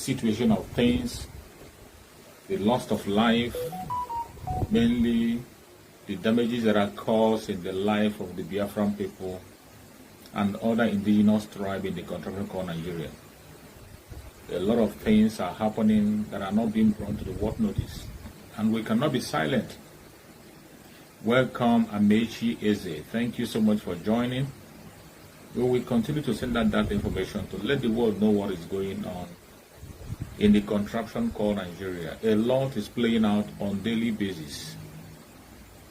situation of things, the loss of life, mainly the damages that are caused in the life of the Biafran people and other indigenous tribes in the country called Nigeria. A lot of things are happening that are not being brought to the world notice, and we cannot be silent. Welcome, Amechi Eze. Thank you so much for joining. We will continue to send out that information to let the world know what is going on in the contraption called Nigeria. A lot is playing out on a daily basis.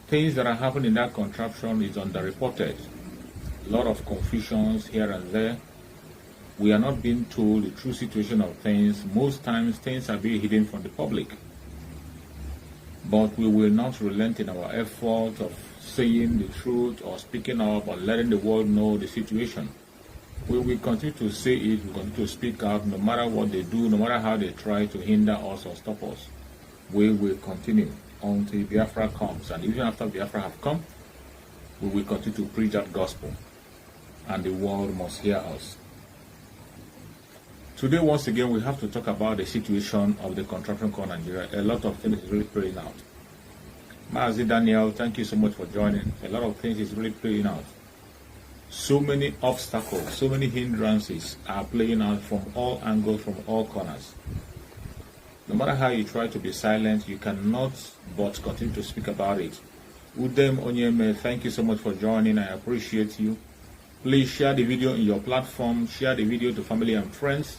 Things that are happening in that contraption is underreported. A lot of confusions here and there. We are not being told the true situation of things. Most times things are being hidden from the public. But we will not relent in our effort of saying the truth or speaking up or letting the world know the situation. We will continue to say it, we will continue to speak out, no matter what they do, no matter how they try to hinder us or stop us. We will continue until Biafra comes. And even after Biafra have come, we will continue to preach that gospel. And the world must hear us. Today, once again, we have to talk about the situation of the contraption called Nigeria. A lot of things is really playing out. Mazi Daniel, thank you so much for joining. A lot of things is really playing out. So many obstacles, so many hindrances are playing out from all angles, from all corners. No matter how you try to be silent, you cannot but continue to speak about it. Udem Onyeme, thank you so much for joining. I appreciate you. Please share the video in your platform, share the video to family and friends,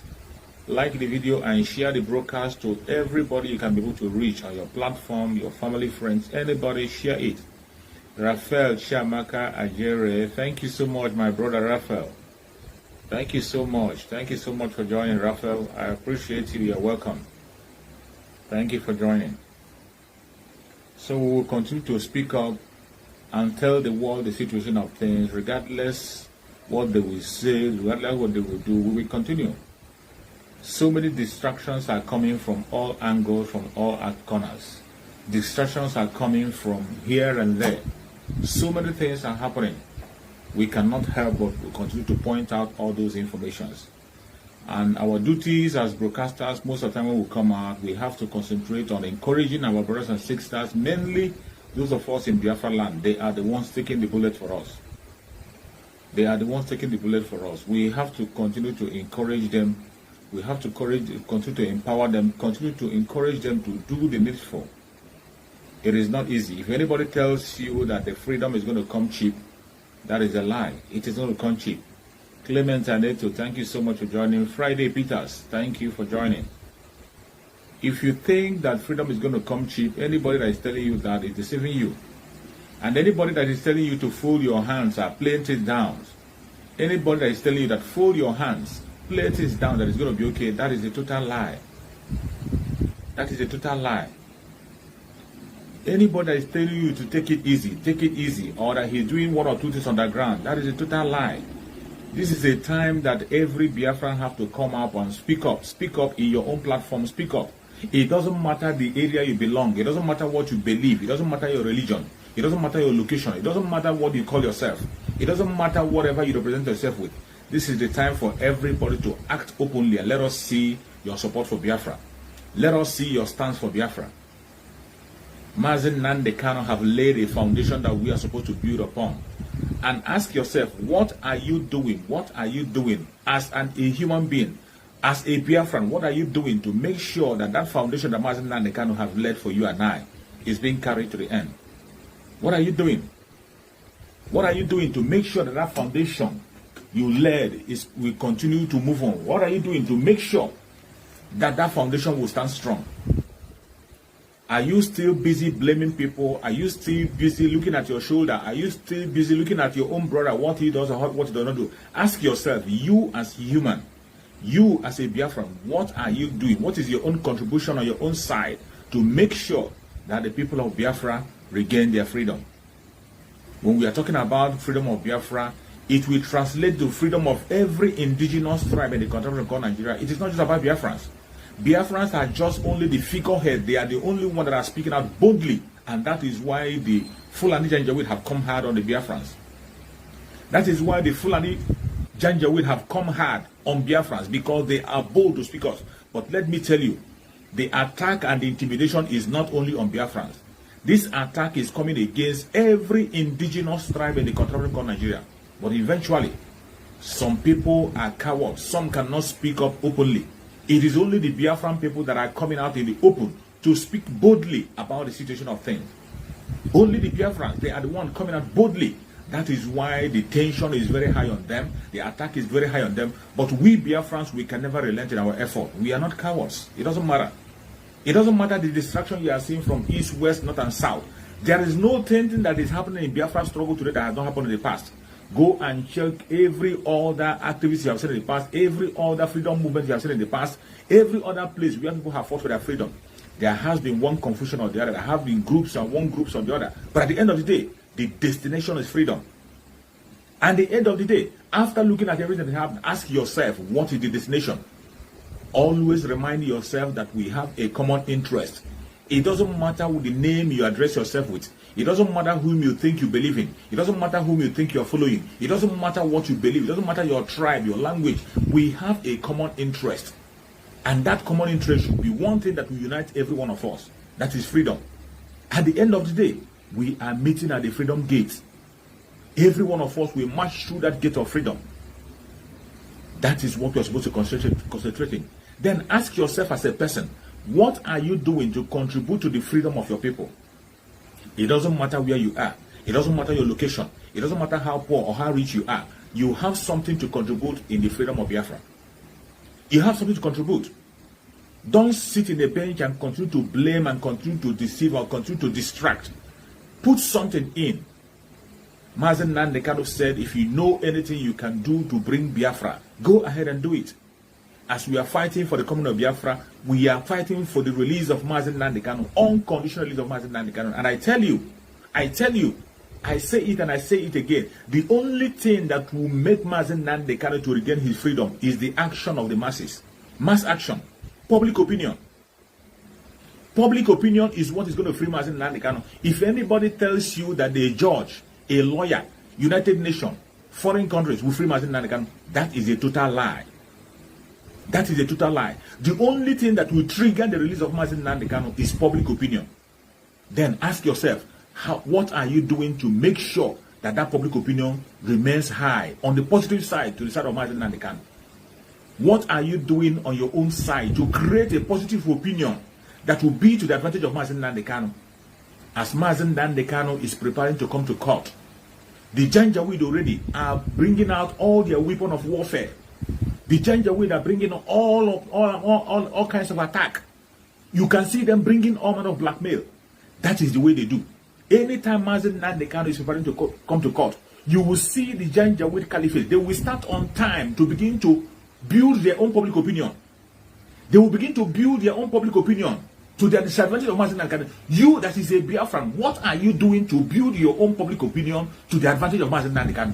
like the video and share the broadcast to everybody you can be able to reach on your platform, your family, friends, anybody, share it. Raphael Shamaka Ajere, thank you so much, my brother Raphael. Thank you so much. Thank you so much for joining, Raphael. I appreciate you. You're welcome. Thank you for joining. So we will continue to speak up and tell the world the situation of things, regardless what they will say, regardless what they will do. We will continue. So many distractions are coming from all angles, from all corners. Distractions are coming from here and there. So many things are happening. We cannot help but continue to point out all those informations. And our duties as broadcasters, most of the time when we come out, we have to concentrate on encouraging our brothers and sisters, mainly those of us in Biafra land. They are the ones taking the bullet for us. They are the ones taking the bullet for us. We have to continue to encourage them. We have to continue to empower them, continue to encourage them to do the needful. It is not easy. If anybody tells you that the freedom is going to come cheap, that is a lie. It is going to come cheap. Clement Aneto, thank you so much for joining. Friday Peters, thank you for joining. If you think that freedom is going to come cheap, anybody that is telling you that is deceiving you. And anybody that is telling you to fold your hands are playing things down. Anybody that is telling you that fold your hands, play things down, that is going to be okay, that is a total lie. That is a total lie. Anybody that is telling you to take it easy, or that he's doing one or two things on the ground, that is a total lie. This is a time that every Biafran have to come up and speak up. Speak up in your own platform, speak up. It doesn't matter the area you belong. It doesn't matter what you believe. It doesn't matter your religion. It doesn't matter your location. It doesn't matter what you call yourself. It doesn't matter whatever you represent yourself with. This is the time for everybody to act openly and let us see your support for Biafra. Let us see your stance for Biafra. Mazi and Kanu have laid a foundation that we are supposed to build upon. And ask yourself, what are you doing? What are you doing as a human being? As a Biafran, what are you doing to make sure that that foundation that Mazi and Kanu have laid for you and I is being carried to the end? What are you doing? What are you doing to make sure that that foundation you laid will continue to move on? What are you doing to make sure that that foundation will stand strong? Are you still busy blaming people? Are you still busy looking at your shoulder? Are you still busy looking at your own brother, what he does or what he does not do? Ask yourself, you as human, you as a Biafran, what are you doing? What is your own contribution on your own side to make sure that the people of Biafra regain their freedom? When we are talking about freedom of Biafra, it will translate to freedom of every indigenous tribe in the country called Nigeria. It is not just about Biafrans. Biafrans are just only the figurehead. They are the only one that are speaking out boldly. And that is why the Fulani Janjaweed have come hard on the Biafrans. That is why the Fulani Janjaweed have come hard on Biafrans, because they are bold to speak out. But let me tell you, the attack and the intimidation is not only on Biafrans. This attack is coming against every indigenous tribe in the continent called Nigeria. But eventually, some people are cowards. Some cannot speak up openly. It is only the Biafran people that are coming out in the open to speak boldly about the situation of things. Only the Biafrans, they are the ones coming out boldly. That is why the tension is very high on them. The attack is very high on them. But we Biafrans, we can never relent in our effort. We are not cowards. It doesn't matter. It doesn't matter the distraction you are seeing from east, west, north, and south. There is no thing that is happening in Biafra struggle today that has not happened in the past. Go and check every other activity you have seen in the past, every other freedom movement you have seen in the past, every other place where people have fought for their freedom. There has been one confusion or the other. There have been groups and one groups on the other. But at the end of the day, the destination is freedom. And at the end of the day, after looking at everything that happened, ask yourself, what is the destination? Always remind yourself that we have a common interest. It doesn't matter the name you address yourself with. It doesn't matter whom you think you believe in. It doesn't matter whom you think you're following. It doesn't matter what you believe. It doesn't matter your tribe, your language. We have a common interest. And that common interest should be one thing that will unite every one of us. That is freedom. At the end of the day, we are meeting at the freedom gate. Every one of us will march through that gate of freedom. That is what we are supposed to concentrate in. Then ask yourself as a person, what are you doing to contribute to the freedom of your people? It doesn't matter where you are. It doesn't matter your location. It doesn't matter how poor or how rich you are. You have something to contribute in the freedom of Biafra. You have something to contribute. Don't sit in a bench and continue to blame and continue to deceive or continue to distract. Put something in. Mazi Nnamdi Kanu said, if you know anything you can do to bring Biafra, go ahead and do it. As we are fighting for the coming of Biafra, we are fighting for the release of Mazi Nnamdi Kanu, unconditional release of Mazi Nnamdi Kanu. And I tell you, I say it and I say it again, the only thing that will make Mazi Nnamdi Kanu to regain his freedom is the action of the masses. Mass action. Public opinion. Public opinion is what is going to free Mazi Nnamdi Kanu. If anybody tells you that a judge, a lawyer, United Nations, foreign countries will free Mazi Nnamdi Kanu, that is a total lie. That is a total lie. The only thing that will trigger the release of Mazi Nnamdi Kanu is public opinion. Then ask yourself, what are you doing to make sure that that public opinion remains high on the positive side to the side of Mazi Nnamdi Kanu? What are you doing on your own side to create a positive opinion that will be to the advantage of Mazi Nnamdi Kanu? As Mazi Nnamdi Kanu is preparing to come to court, the Janjaweed already are bringing out all their weapons of warfare. The Janjaweed are bringing all kinds of attack. You can see them bringing all manner of blackmail. That is the way they do. Anytime Mazi Nnamdi Kanu is preparing to come to court, you will see the Janjaweed Caliphate. They will start on time to begin to build their own public opinion. They will begin to build their own public opinion to the disadvantage of Mazi Nnamdi Kanu. You that is a Biafran, what are you doing to build your own public opinion to the advantage of Mazi Nnamdi Kanu?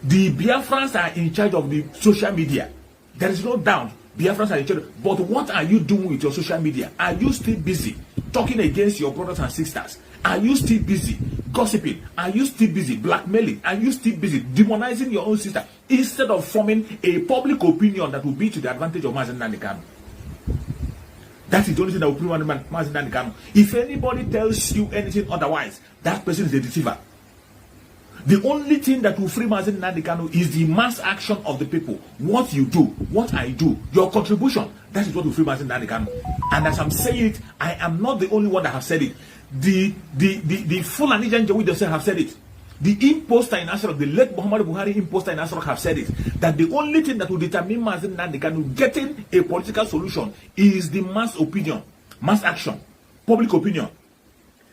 The Biafrans are in charge of the social media. There is no doubt Biafrans are in charge. But what are you doing with your social media? Are you still busy talking against your brothers and sisters? Are you still busy gossiping? Are you still busy blackmailing? Are you still busy demonizing your own sister instead of forming a public opinion that will be to the advantage of Mazi Nnamdi Kanu? That is the only thing that will prove Mazi Nnamdi Kanu. If anybody tells you anything otherwise, that person is a deceiver. The only thing that will free Mazi Nnamdi Kanu is the mass action of the people. What you do, what I do, your contribution, that is what will free Mazi Nnamdi Kanu. And as I'm saying it, I am not the only one that have said it. The Fulani Janjaweed themselves have said it. The imposter in Asarok, the late Muhammad Buhari imposter in Asarok have said it. That the only thing that will determine Mazi Nnamdi Kanu getting a political solution is the mass opinion, mass action, public opinion.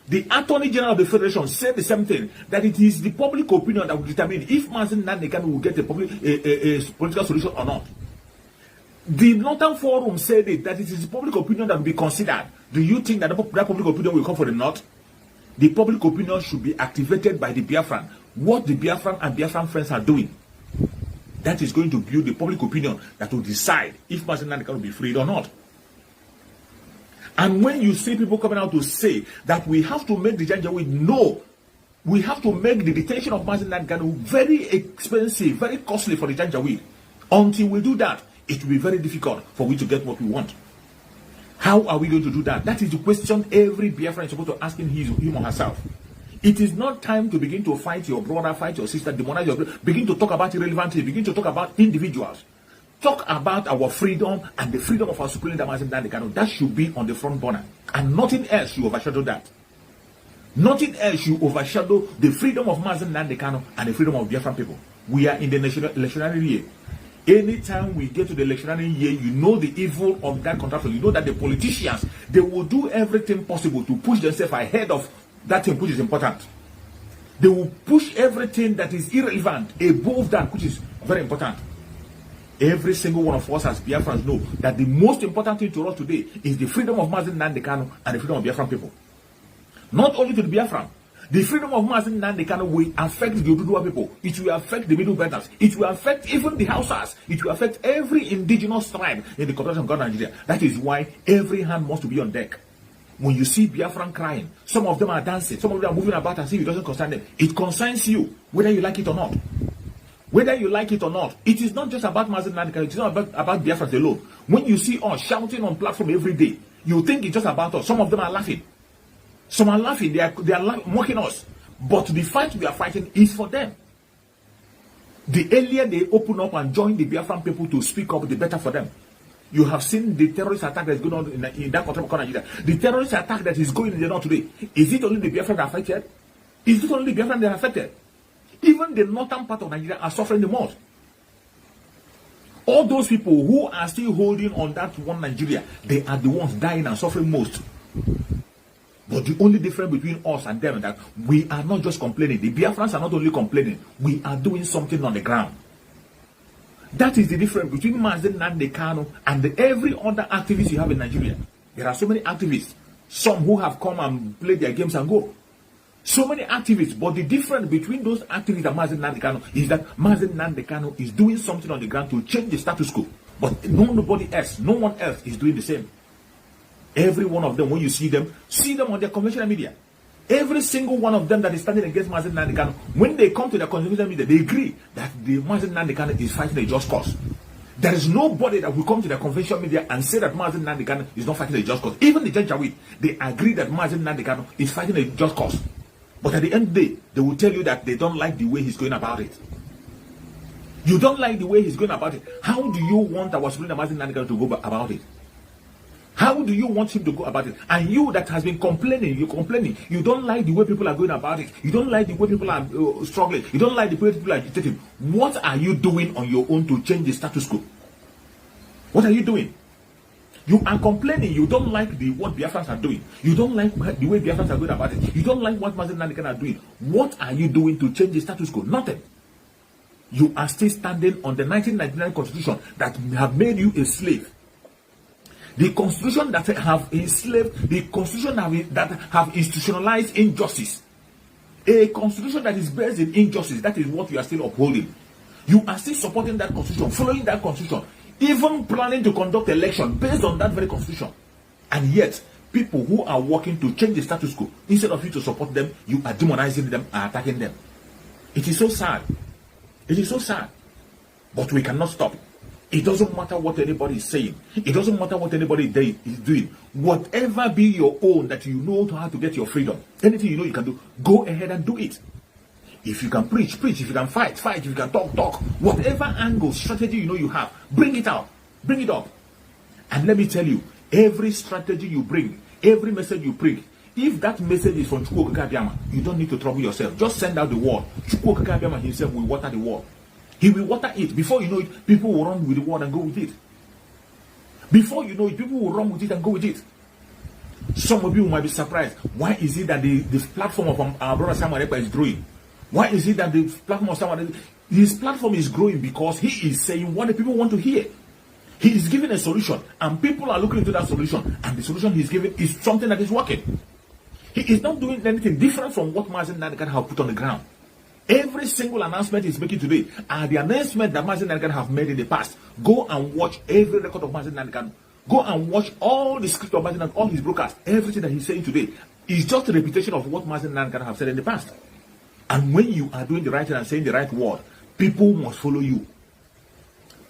The Attorney General of the Federation said the same thing, that it is the public opinion that will determine if Mazi Nnamdi Kanu will get a political solution or not. The Northern Forum said it, that it is the public opinion that will be considered. Do you think that that public opinion will come for the North? The public opinion should be activated by the Biafran. What the Biafran and Biafran friends are doing, that is going to build the public opinion that will decide if Mazi Nnamdi Kanu will be freed or not. And when you see people coming out to say that we have to make the Janjaweed, no, we have to make the detention of Mazi Nnamdi Kanu very expensive, very costly for the Janjaweed. Until we do that, it will be very difficult for we to get what we want. How are we going to do that? That is the question every Biafran is supposed to ask him or herself. It is not time to begin to fight your brother, fight your sister, demonize your brother, begin to talk about irrelevant things, begin to talk about individuals. Talk about our freedom and the freedom of our supreme leader, Nnamdi Kanu. That should be on the front burner. And nothing else should overshadow that. Nothing else should overshadow the freedom of Nnamdi Kanu and the freedom of Biafran people. We are in the electionary year. Anytime we get to the electionary year, you know the evil of that contraction. You know that the politicians, they will do everything possible to push themselves ahead of that thing which is important. They will push everything that is irrelevant above that which is very important. Every single one of us as Biafrans know that the most important thing to us today is the freedom of Nnamdi Kanu and the freedom of Biafran people. Not only to the Biafran, the freedom of Nnamdi Kanu will affect the Oduduwa people. It will affect the Middle Belters. It will affect even the Hausas. It will affect every indigenous tribe in the Confederation of Nigeria. That is why every hand must be on deck. When you see Biafran crying, some of them are dancing, some of them are moving about as if it doesn't concern them. It concerns you, whether you like it or not. Whether you like it or not, it is not just about Nnamdi Kanu, it is not about Biafrans alone. When you see us shouting on platform every day, you think it's just about us. Some of them are laughing. Some are laughing, they are mocking us. But the fight we are fighting is for them. The earlier they open up and join the Biafran people to speak up, the better for them. You have seen the terrorist attack that is going on in that country of Nigeria. The terrorist attack that is going in the north today. Is it only the Biafran that are affected? Is it only the Biafran that are affected? Even the northern part of Nigeria are suffering the most. All those people who are still holding on that one Nigeria, they are the ones dying and suffering most. But the only difference between us and them is that we are not just complaining. The Biafrans are not only complaining, we are doing something on the ground. That is the difference between Nnamdi Kanu and every other activist you have in Nigeria. There are so many activists, some who have come and played their games and go. So many activists, but the difference between those activists and Nnamdi Kanu is that Nnamdi Kanu is doing something on the ground to change the status quo. But nobody else, no one else is doing the same. Every one of them, when you see them on their conventional media. Every single one of them that is standing against Nnamdi Kanu, when they come to their conventional media, they agree that the Nnamdi Kanu is fighting a just cause. There is nobody that will come to their conventional media and say that Nnamdi Kanu is not fighting a just cause. Even the Janjaweed, they agree that Nnamdi Kanu is fighting a just cause. But at the end of the day, they will tell you that they don't like the way he's going about it. You don't like the way he's going about it. How do you want our Supreme Nnamdi Kanu to go about it? How do you want him to go about it? And you that has been complaining, you're complaining. You don't like the way people are going about it. You don't like the way people are struggling. You don't like the way people are agitating. What are you doing on your own to change the status quo? What are you doing? You are complaining. You don't like what Biafrans are doing. You don't like the way Biafrans are going about it. You don't like what Nnamdi Kanu are doing. What are you doing to change the status quo? Nothing. You are still standing on the 1999 Constitution that have made you a slave. The constitution that have enslaved, the constitution that have institutionalized injustice. A constitution that is based in injustice, that is what you are still upholding. You are still supporting that constitution, following that constitution, even planning to conduct election based on that very constitution. And yet, people who are working to change the status quo, instead of you to support them, you are demonizing them and attacking them. It is so sad. It is so sad. But we cannot stop. It doesn't matter what anybody is saying. It doesn't matter what anybody is doing. Whatever be your own that you know how to get your freedom. Anything you know you can do, go ahead and do it. If you can preach, preach. If you can fight, fight. If you can talk, talk. Whatever angle, strategy you know you have, bring it out. Bring it up. And let me tell you, every strategy you bring, every message you bring, if that message is from Chukwu Okike Abiama, you don't need to trouble yourself. Just send out the word. Chukwu Okike Abiama himself will water the word. He will water it. Before you know it, people will run with the word and go with it. Before you know it, people will run with it and go with it. Some of you might be surprised. Why is it that the platform of our brother Samuel Ekpa is growing? Why is it that the platform of Samuel Ekpa, his platform is growing? Because he is saying what the people want to hear. He is giving a solution, and people are looking into that solution, and the solution he's giving is something that is working. He is not doing anything different from what Nnamdi Kanu have put on the ground. Every single announcement he's making today are the announcement that Nnamdi Kanu have made in the past. Go and watch every record of Nnamdi Kanu. Go and watch all the script of Nnamdi, all his broadcasts. Everything that he's saying today is just a repetition of what Nnamdi Kanu have said in the past. And when you are doing the right thing and saying the right word, people must follow you.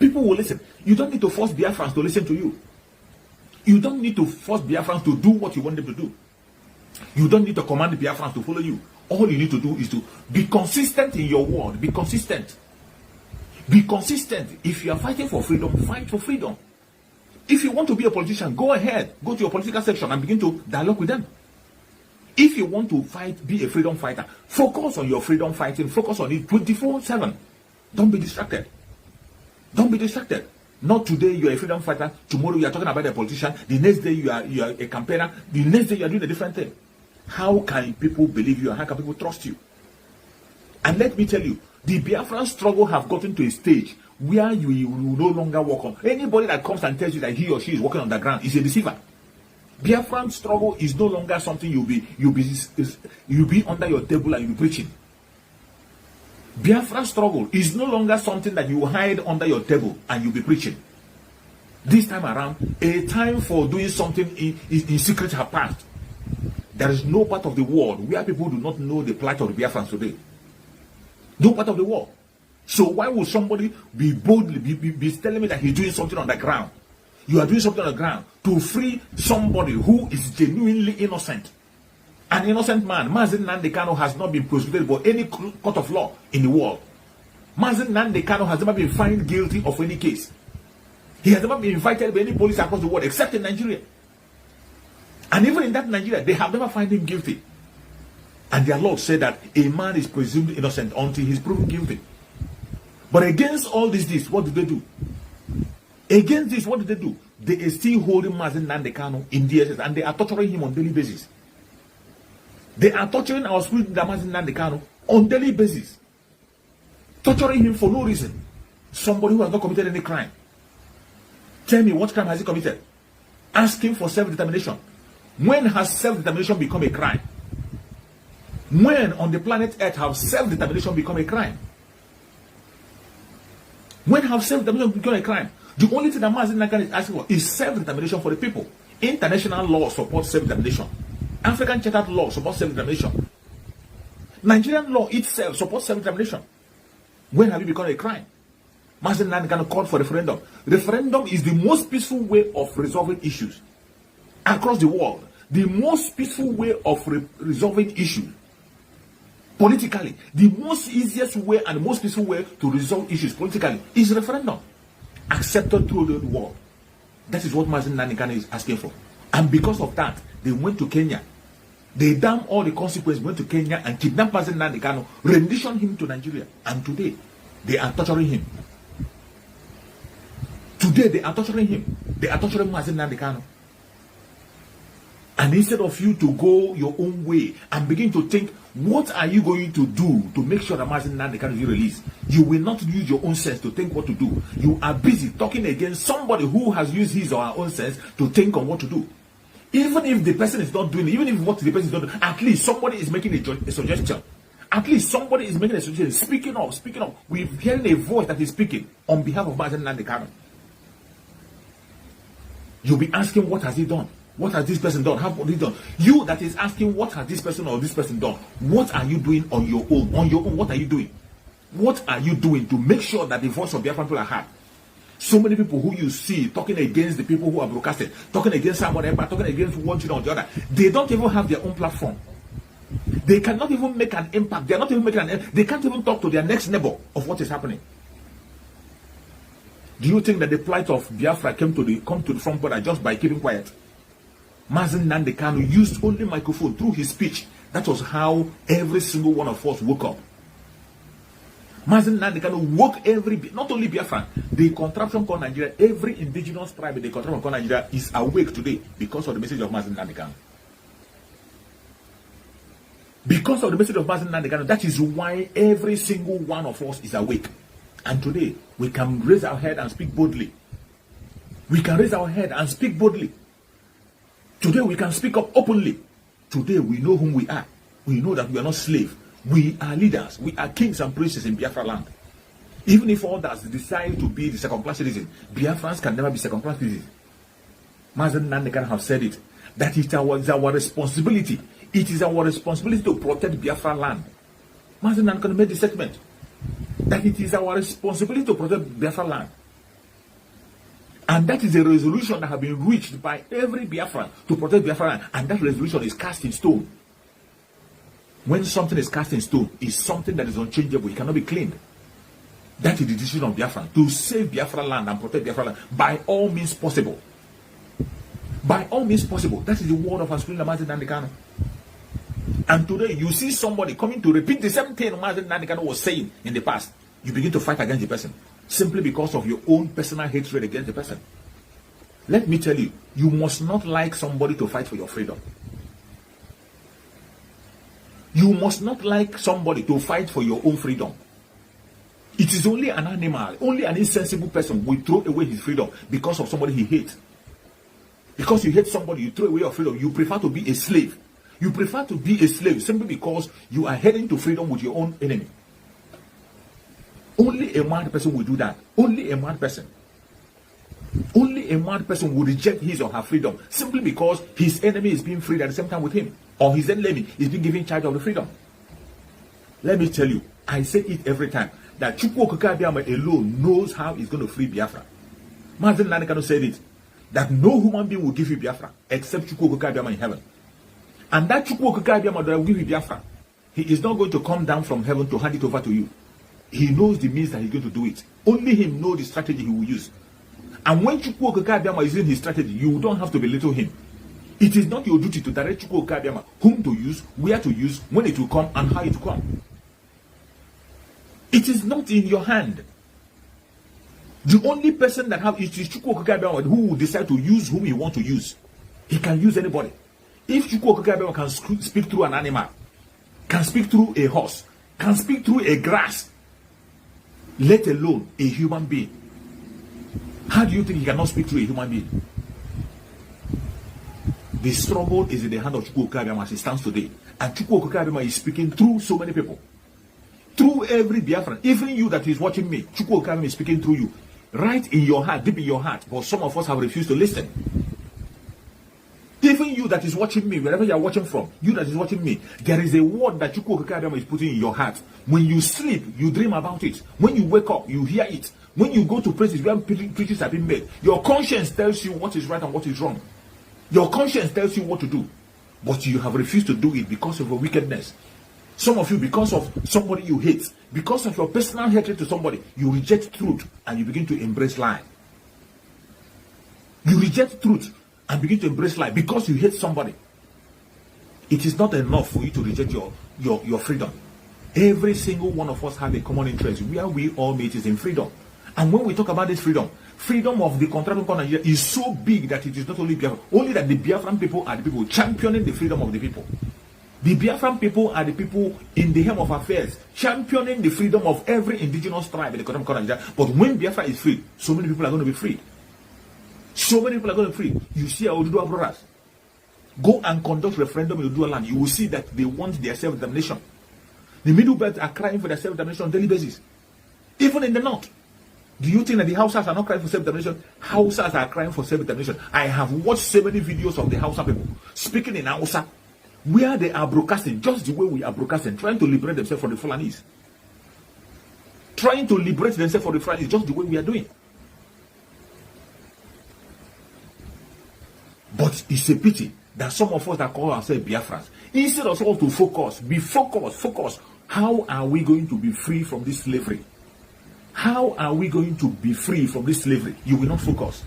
People will listen. You don't need to force Biafrans to listen to you. You don't need to force Biafrans to do what you want them to do. You don't need to command the Biafrans to follow you. All you need to do is to be consistent in your word. Be consistent. Be consistent. If you are fighting for freedom, fight for freedom. If you want to be a politician, go ahead. Go to your political section and begin to dialogue with them. If you want to fight, be a freedom fighter, focus on your freedom fighting. Focus on it 24/7. Don't be distracted. Don't be distracted. Not today you are a freedom fighter. Tomorrow you are talking about a politician. The next day you are a campaigner. The next day you are doing a different thing. How can people believe you? How can people trust you? And let me tell you, the Biafran struggle have gotten to a stage where you will no longer walk on. Anybody that comes and tells you that he or she is walking on the ground is a deceiver. Biafran struggle is no longer something you'll be under your table and you'll be preaching. Biafran struggle is no longer something that you hide under your table and you'll be preaching. This time around, a time for doing something in secret have passed. There is no part of the world where people do not know the plight of the Biafrans today. No part of the world. So why would somebody be boldly be telling me that he's doing something on the ground? You are doing something on the ground to free somebody who is genuinely innocent. An innocent man. Mazi Nnamdi Kanu has not been prosecuted for any court of law in the world. Mazi Nnamdi Kanu has never been found guilty of any case. He has never been invited by any police across the world except in Nigeria. And even in that Nigeria, they have never found him guilty. And their Lord said that a man is presumed innocent until he's proven guilty. But against all this, what did they do? Against this, what did they do? They are still holding Mazi Nnamdi Kanu in DSS and they are torturing him on daily basis. They are torturing our spirit Mazi Nnamdi Kanu on daily basis. Torturing him for no reason. Somebody who has not committed any crime. Tell me, what crime has he committed? Asking for self-determination. When has self-determination become a crime? When on the planet Earth has self-determination become a crime? When have self-determination become a crime? The only thing that Mazi Nnamdi Kanu is asking for is self-determination for the people. International law supports self-determination. African chartered law supports self-determination. Nigerian law itself supports self-determination. When have it become a crime? Mazi Nnamdi Kanu called for referendum. Referendum is the most peaceful way of resolving issues across the world. The most peaceful way of resolving issues politically. The most easiest way and the most peaceful way to resolve issues politically is referendum, accepted through the world. That is what Mazi Nnamdi Kanu is asking for. And because of that, they went to Kenya. They damn all the consequences, went to Kenya and kidnapped Mazi Nnamdi Kanu, renditioned him to Nigeria. And today, they are torturing him. Today, they are torturing him. They are torturing Mazi Nnamdi Kanu. And instead of you to go your own way and begin to think, what are you going to do to make sure that Mazi Nnamdi Kanu is released? You will not use your own sense to think what to do. You are busy talking against somebody who has used his or her own sense to think on what to do. Even if the person is not doing it, even if what the person is not doing, at least somebody is making a suggestion. At least somebody is making a suggestion. Speaking up. We're hearing a voice that is speaking on behalf of Mazi Nnamdi Kanu. You'll be asking, what has he done? What has this person done? How has he done? You that is asking, what has this person or this person done? What are you doing on your own? On your own, what are you doing? What are you doing to make sure that the voice of Biafran people are heard? So many people who you see talking against the people who are broadcasted, talking against someone else, talking against one thing or the other, they don't even have their own platform. They cannot even make an impact. They are not even making an impact. They can't even talk to their next neighbor of what is happening. Do you think that the plight of Biafra come to the front border just by keeping quiet? Mazi Nnamdi Kanu used only microphone through his speech. That was how every single one of us woke up. Mazi Nnamdi Kanu woke not only Biafran, the contraption called Nigeria, every indigenous tribe in the contraption called Nigeria is awake today because of the message of Mazi Nnamdi Kanu. Because of the message of Mazi Nnamdi Kanu, that is why every single one of us is awake. And today, we can raise our head and speak boldly. We can raise our head and speak boldly. Today, we can speak up openly. Today, we know whom we are. We know that we are not slaves. We are leaders. We are kings and princes in Biafra land. Even if others decide to be the second-class citizens, Biafrans can never be second-class citizens. Mazi Nnamdi Kanu have said it. That it is our responsibility. It is our responsibility to protect Biafra land. Mazi Nnamdi Kanu made the statement that it is our responsibility to protect Biafra land. And that is a resolution that has been reached by every Biafran to protect Biafra. And that resolution is cast in stone. When something is cast in stone, it's something that is unchangeable. It cannot be cleaned. That is the decision of Biafra, to save Biafra land and protect Biafra land by all means possible. By all means possible. That is the word of our spiritual Mazi Nnamdi Kanu. And today you see somebody coming to repeat the same thing Mazi Nnamdi Kanu was saying in the past. You begin to fight against the person simply because of your own personal hatred against the person. Let me tell you, you must not like somebody to fight for your freedom. You must not like somebody to fight for your own freedom. It is only an animal, only an insensible person will throw away his freedom because of somebody he hates. Because you hate somebody, you throw away your freedom. You prefer to be a slave. You prefer to be a slave simply because you are heading to freedom with your own enemy. Only a mad person will do that. Only a mad person. Only a mad person will reject his or her freedom simply because his enemy is being freed at the same time with him, or his enemy is being given charge of the freedom. Let me tell you, I say it every time, that Chukwu Okike Abiama alone knows how he's going to free Biafra. Mazi Nnamdi Kanu said it, that no human being will give you Biafra except Chukwu Okike Abiama in heaven. And that Chukwu Okike Abiama that will give you Biafra, he is not going to come down from heaven to hand it over to you. He knows the means that he's going to do it. Only him knows the strategy he will use. And when Chukwu Okike Abiama is using his strategy, you don't have to belittle him. It is not your duty to direct Chukwu Okike Abiama whom to use, where to use, when it will come, and how it will come. It is not in your hand. The only person that have it is Chukwu Okike Abiama who will decide to use whom he wants to use. He can use anybody. If Chukwu Okike Abiama can speak through an animal, can speak through a horse, can speak through a grass, let alone a human being, how do you think he cannot speak through a human being? The struggle is in the hand of Chukwu Okike Abiama as it stands today. And Chukwu Okike Abiama is speaking through so many people. Through every Biafran. Even you that is watching me, Chukwu Okike Abiama is speaking through you. Right in your heart, deep in your heart. But some of us have refused to listen. Even you that is watching me, wherever you are watching from, you that is watching me, there is a word that Chukwu Okike Abiama is putting in your heart. When you sleep, you dream about it. When you wake up, you hear it. When you go to places where preachers have been made, your conscience tells you what is right and what is wrong. Your conscience tells you what to do. But you have refused to do it because of your wickedness. Some of you, because of somebody you hate, because of your personal hatred to somebody, you reject truth and you begin to embrace lie. You reject truth and begin to embrace lie because you hate somebody. It is not enough for you to reject your freedom. Every single one of us have a common interest where we all meet is in freedom. And when we talk about this freedom, freedom of the contracting corner Nigeria is so big that it is not only Biafra, only that the Biafran people are the people championing the freedom of the people. The Biafran people are the people in the helm of affairs, championing the freedom of every indigenous tribe in the contracting corner Nigeria. But when Biafra is free, so many people are going to be freed. So many people are going to be free. You see our Oduduwa brothers. Go and conduct referendum in Oduduwa land. You will see that they want their self-determination. The Middle Belt are crying for their self-determination on a daily basis. Even in the north. Do you think that the Hausas are not crying for self-determination? Hausas are crying for self-determination. I have watched so many videos of the Hausa people speaking in Hausa, where they are broadcasting just the way we are broadcasting, trying to liberate themselves from the Fulanis. Trying to liberate themselves from the Fulanis just the way we are doing. But it's a pity that some of us that call ourselves Biafrans, instead of us to focus, how are we going to be free from this slavery? How are we going to be free from this slavery? You will not focus.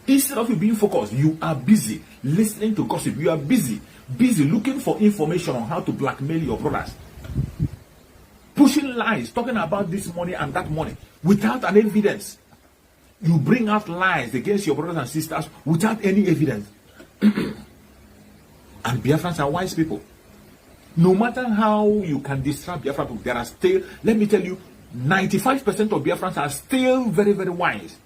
Instead of you being focused, you are busy listening to gossip. You are busy looking for information on how to blackmail your brothers. Pushing lies, talking about this money and that money without an evidence. You bring out lies against your brothers and sisters without any evidence. And Biafrans are wise people. No matter how you can distract Biafran people, there are still, let me tell you, 95% of Biafrans are still very, very wise.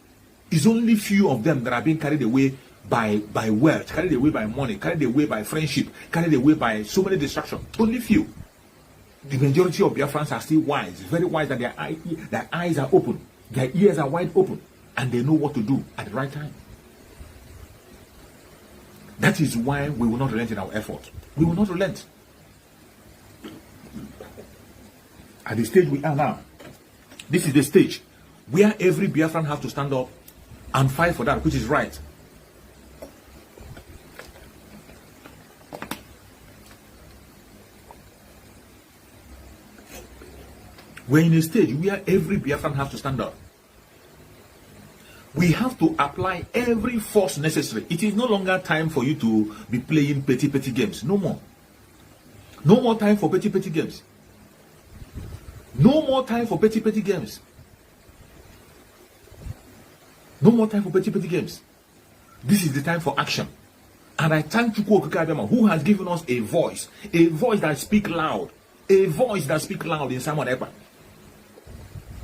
It's only few of them that are being carried away by wealth, carried away by money, carried away by friendship, carried away by so many distractions. Only few. The majority of Biafrans are still wise, very wise, that their eyes are open, their ears are wide open, and they know what to do at the right time. That is why we will not relent in our effort. We will not relent. At the stage we are now, this is the stage where every Biafran has to stand up and fight for that which is right. We're in a stage where every Biafran has to stand up. We have to apply every force necessary. It is no longer time for you to be playing petty games. No more. No more time for petty games. No more time for petty games. No more time for petty games. This is the time for action. And I thank Chukwu Okike Abịama, who has given us a voice that speaks loud, in Simon Ekpa.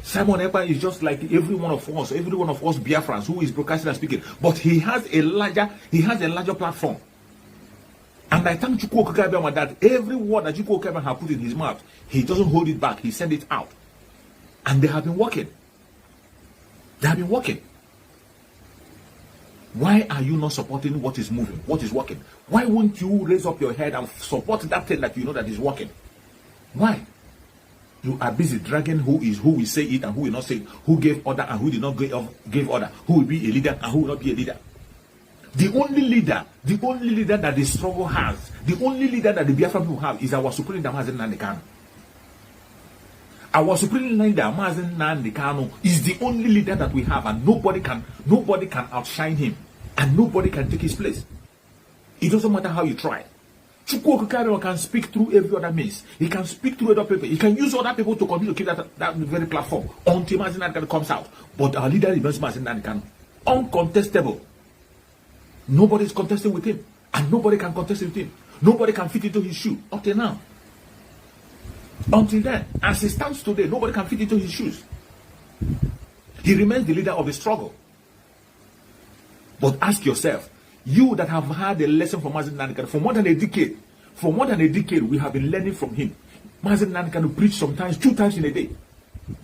Simon Ekpa is just like every one of us Biafrans who is broadcasting and speaking, but he has a larger platform. And I thank Chukwu Okike Abịama that every word that Chukwu Okike Abịama has put in his mouth, he doesn't hold it back, he sends it out. And they have been working. Why are you not supporting what is moving, what is working? Why won't you raise up your head and support that thing that you know that is working? Why? You are busy dragging who will say it and who will not say it, who gave order and who did not give order, who will be a leader and who will not be a leader. The only leader that the struggle has, the only leader that the Biafra people have is our supreme leader, Mazi Nnamdi Kanu. Our supreme leader, Mazi Nnamdi Kanu, is the only leader that we have, and nobody can outshine him, and nobody can take his place. It doesn't matter how you try. Chukwu Okike Abịama can speak through every other means. He can speak through other people. He can use other people to continue to keep that very platform until Mazi Nnamdi Kanu comes out. But our leader remains Mazi Nnamdi Kanu. Uncontestable. Nobody is contesting with him. And nobody can contest with him. Nobody can fit into his shoe. Up till now. Until then, as he stands today, nobody can fit into his shoes. He remains the leader of the struggle. But ask yourself, you that have had a lesson from Mazi Nnamdi Kanu for more than a decade, we have been learning from him. Mazi Nnamdi Kanu preached sometimes 2 times in a day.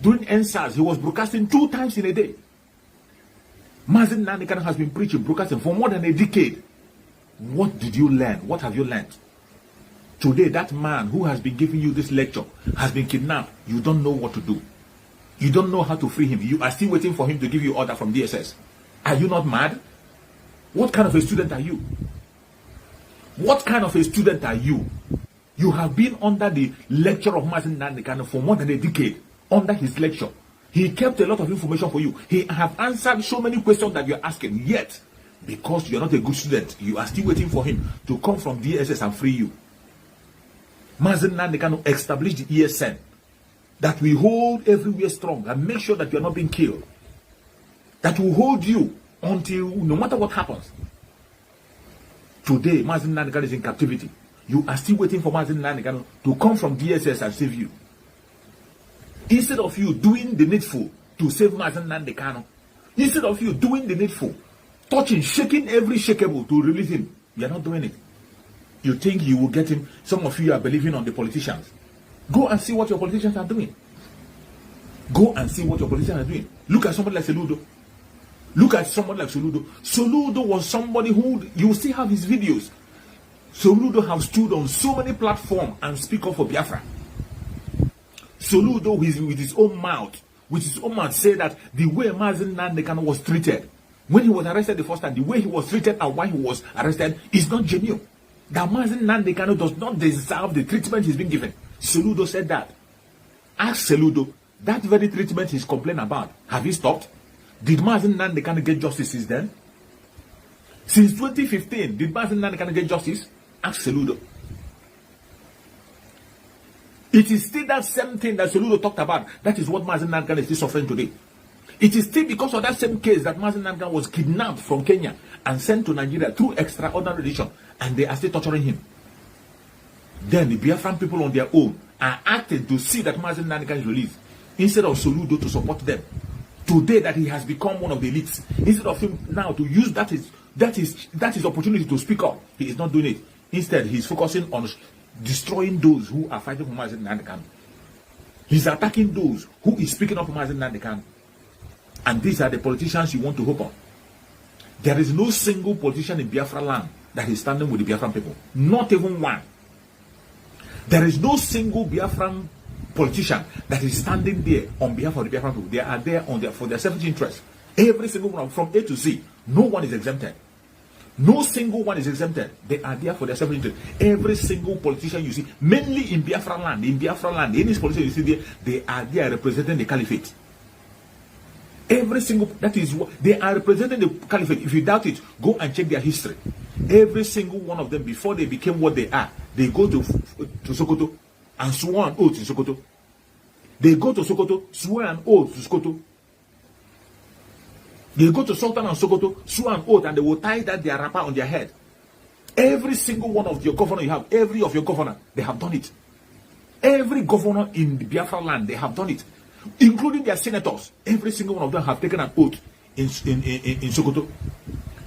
During NSAS, he was broadcasting 2 times in a day. Mazi Nnamdi Kanu has been broadcasting for more than a decade. What did you learn? What have you learned? Today, that man who has been giving you this lecture has been kidnapped. You don't know what to do. You don't know how to free him. You are still waiting for him to give you order from DSS. Are you not mad? What kind of a student are you? What kind of a student are you? You have been under the lecture of Mazi Nnamdi Kanu for more than a decade. Under his lecture. He kept a lot of information for you. He have answered so many questions that you're asking. Yet, because you're not a good student, you are still waiting for him to come from DSS and free you. Mazi Nnamdi Kanu established the ESN that we hold everywhere strong and make sure that you are not being killed. That will hold you until no matter what happens. Today, Mazi Nnamdi Kanu is in captivity. You are still waiting for Mazi Nnamdi Kanu to come from DSS and save you. Instead of you doing the needful to save Mazi Nnamdi Kanu, instead of you doing the needful, touching, shaking every shakeable to release him, you are not doing it. You think you will get him. Some of you are believing on the politicians. Go and see what your politicians are doing. Go and see what your politicians are doing. Look at somebody like Soludo. Look at somebody like Soludo. Soludo was somebody who, you still have his videos. Soludo have stood on so many platforms and speak up for Biafra. Soludo with his own mouth, said that the way Mazi Nnamdi Kanu was treated, when he was arrested the first time, the way he was treated and why he was arrested is not genuine. That Mazi Nnamdi Kanu does not deserve the treatment he's been given. Soludo said that. Ask Soludo, that very treatment he's complaining about, have he stopped? Did Mazi Nnamdi Kanu get justice since then? Since 2015, did Mazi Nnamdi Kanu get justice? Ask Soludo. It is still that same thing that Soludo talked about. That is what Mazi Nnamdi Kanu is still suffering today. It is still because of that same case that Mazi Nnamdi Kanu was kidnapped from Kenya and sent to Nigeria through extraordinary edition, and they are still torturing him. Then the Biafran people on their own are acting to see that Mazi Nnamdi Kanu is released, instead of Soludo to support them. Today that he has become one of the elites, instead of him now to use that is opportunity to speak up, he is not doing it. Instead, he is focusing on destroying those who are fighting for Mazi Nnamdi Kanu. He's attacking those who is speaking up for Mazi Nnamdi Kanu. And these are the politicians you want to hope on. There is no single politician in Biafra land that is standing with the Biafran people. Not even one. There is no single Biafran politician that is standing there on behalf of the Biafran people. They are there for their selfish interest. Every single one, from A to Z, no one is exempted. No single one is exempted. They are there for their self-interest. Every single politician you see, mainly in Biafra land, any politician you see there, they are there representing the caliphate. Every single, that is what they are representing, the caliphate. If you doubt it, go and check their history. Every single one of them, before they became what they are, they go to Sokoto and swear an oath in Sokoto. They go to Sokoto, swear an oath to Sokoto. They go to Sultan and Sokoto, swear an oath, and they will tie that their wrapper on their head. Every single one of your governor you have, every of your governor, they have done it. Every governor in the Biafra land, they have done it. Including their senators. Every single one of them have taken an oath in Sokoto.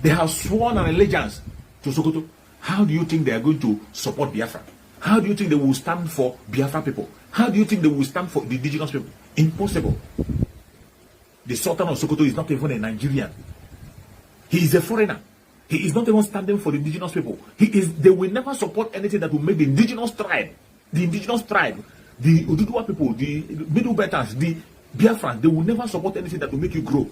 They have sworn an allegiance to Sokoto. How do you think they are going to support Biafra? How do you think they will stand for Biafra people? How do you think they will stand for the indigenous people? Impossible. The Sultan of Sokoto is not even a Nigerian. He is a foreigner. He is not even standing for the indigenous people. They will never support anything that will make the indigenous tribe, the Ududua people, the Middle Belters, the Biafrans, they will never support anything that will make you grow.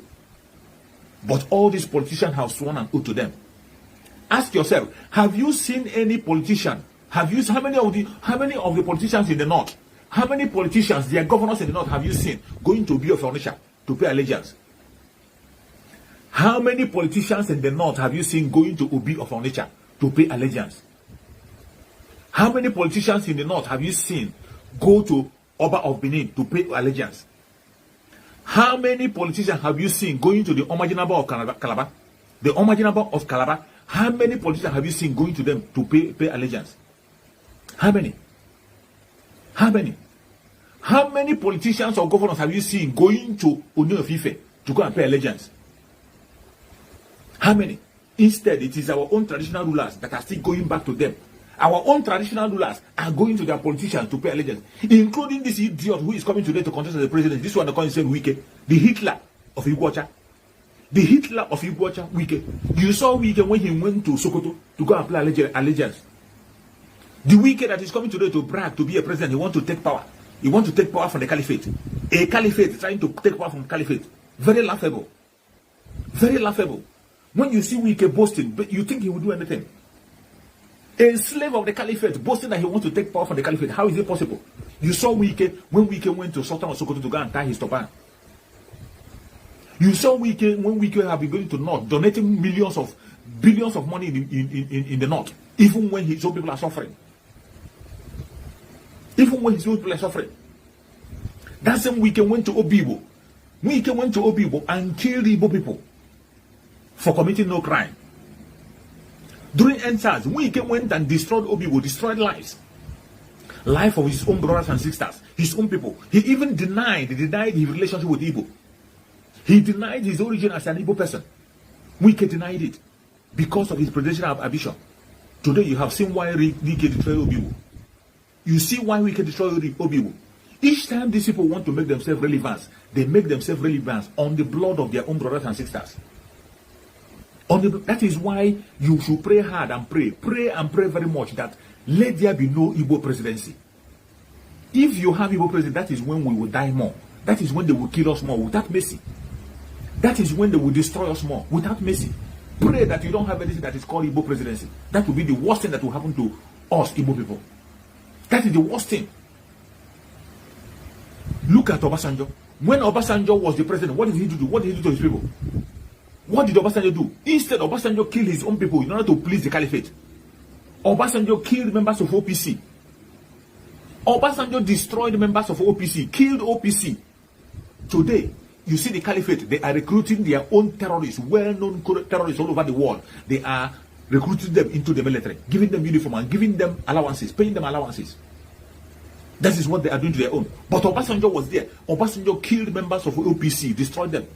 But all these politicians have sworn an oath to them. Ask yourself, have you seen any politician? How many of the politicians in the north? How many politicians, their governors in the north, have you seen going to Biafra to pay allegiance? How many politicians in the north have you seen going to Obi of Onitsha to pay allegiance? How many politicians in the north have you seen go to Oba of Benin to pay allegiance? How many politicians have you seen going to the Omaginaba of Calabar? The Omaginaba of Calabar, how many politicians have you seen going to them to pay allegiance? How many? How many? How many politicians or governors have you seen going to Union of Ife to go and pay allegiance? How many? Instead, it is our own traditional rulers that are still going back to them. Our own traditional rulers are going to their politicians to pay allegiance, including this idiot who is coming today to contest as the president. This one, the concerned Wike, the Hitler of Iguacha. The Hitler of Iguacha, Wike. You saw Wike when he went to Sokoto to go and pay allegiance. The Wike that is coming today to brag to be a president, he wants to take power. He wants to take power from the caliphate. A caliphate trying to take power from the caliphate. Very laughable. Very laughable. When you see Wike boasting, you think he will do anything. A slave of the caliphate boasting that he wants to take power from the caliphate. How is it possible? You saw Wike when Wike went to Sultan of Sokoto to go and tie his turban. You saw Wike when Wike have been going to North, donating billions of money in the North, even when his own people are suffering. Even when his own people are suffering. That's when Wike went to Obibo. Wike went to Obibo and killed Igbo people for committing no crime. During NSAS, Wike went and destroyed Obibo, destroyed lives. Life of his own brothers and sisters, his own people. He even denied his relationship with Igbo. He denied his origin as an Igbo person. Wike denied it because of his presidential ambition. Today you have seen why Wike destroyed Obibo. You see why Wike destroyed Obibo. Each time these people want to make themselves relevant, they make themselves relevant on the blood of their own brothers and sisters. That is why you should pray hard and pray. Pray and pray very much that let there be no Igbo presidency. If you have Igbo presidency, that is when we will die more. That is when they will kill us more without mercy. That is when they will destroy us more without mercy. Pray that you don't have anything that is called Igbo presidency. That will be the worst thing that will happen to us Igbo people. That is the worst thing. Look at Obasanjo. When Obasanjo was the president, what did he do? What did he do to his people? What did Obasanjo do? Instead, Obasanjo killed his own people in order to please the caliphate. Obasanjo killed members of OPC. Obasanjo destroyed members of OPC, killed OPC. Today, you see the caliphate, they are recruiting their own terrorists, well-known terrorists all over the world. They are recruiting them into the military, giving them uniform and giving them allowances, paying them allowances. That is what they are doing to their own. But Obasanjo was there. Obasanjo killed members of OPC, destroyed them.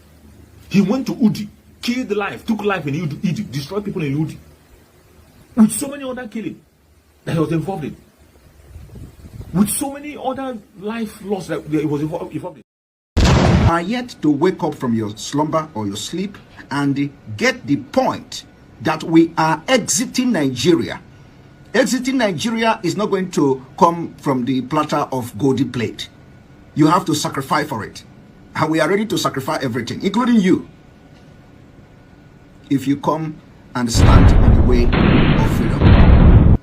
He went to Udi, killed life, took life in Egypt, destroyed people in Udi. With so many other killings that he was involved in. With so many other life loss that he was involved in. Are yet to wake up from your slumber or your sleep and get the point that we are exiting Nigeria. Exiting Nigeria is not going to come from the platter of golden plate. You have to sacrifice for it. And we are ready to sacrifice everything, including you. if you come and stand on the way of freedom.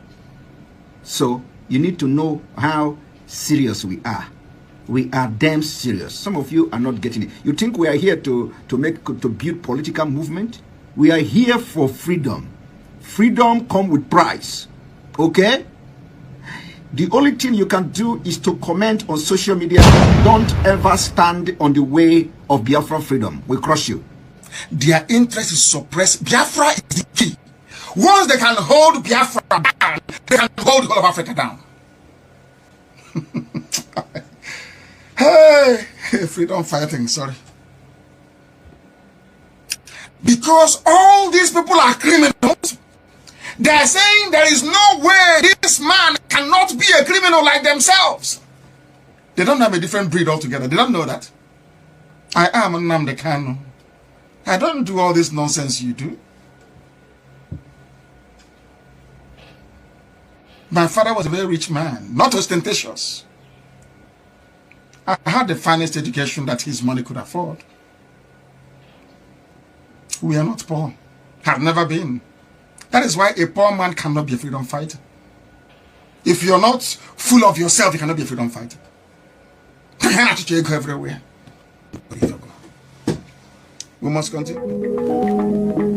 So you need to know how serious we are. We are damn serious. Some of you are not getting it. You think we are here to build political movement? We are here for freedom. Freedom comes with price. Okay? The only thing you can do is to comment on social media. Don't ever stand on the way of Biafra freedom. We crush you. Their interest is suppressed. Biafra is the key. Once they can hold Biafra down, they can hold the whole of Africa down. Hey, freedom fighting, sorry. Because all these people are criminals, they're saying there is no way this man cannot be a criminal like themselves. They don't have a different breed altogether. They don't know that. I am Nnamdi Kanu. I don't do all this nonsense you do. My father was a very rich man, not ostentatious. I had the finest education that his money could afford. We are not poor. Have never been. That is why a poor man cannot be a freedom fighter. If you're not full of yourself, you cannot be a freedom fighter. You cannot go everywhere. We must continue.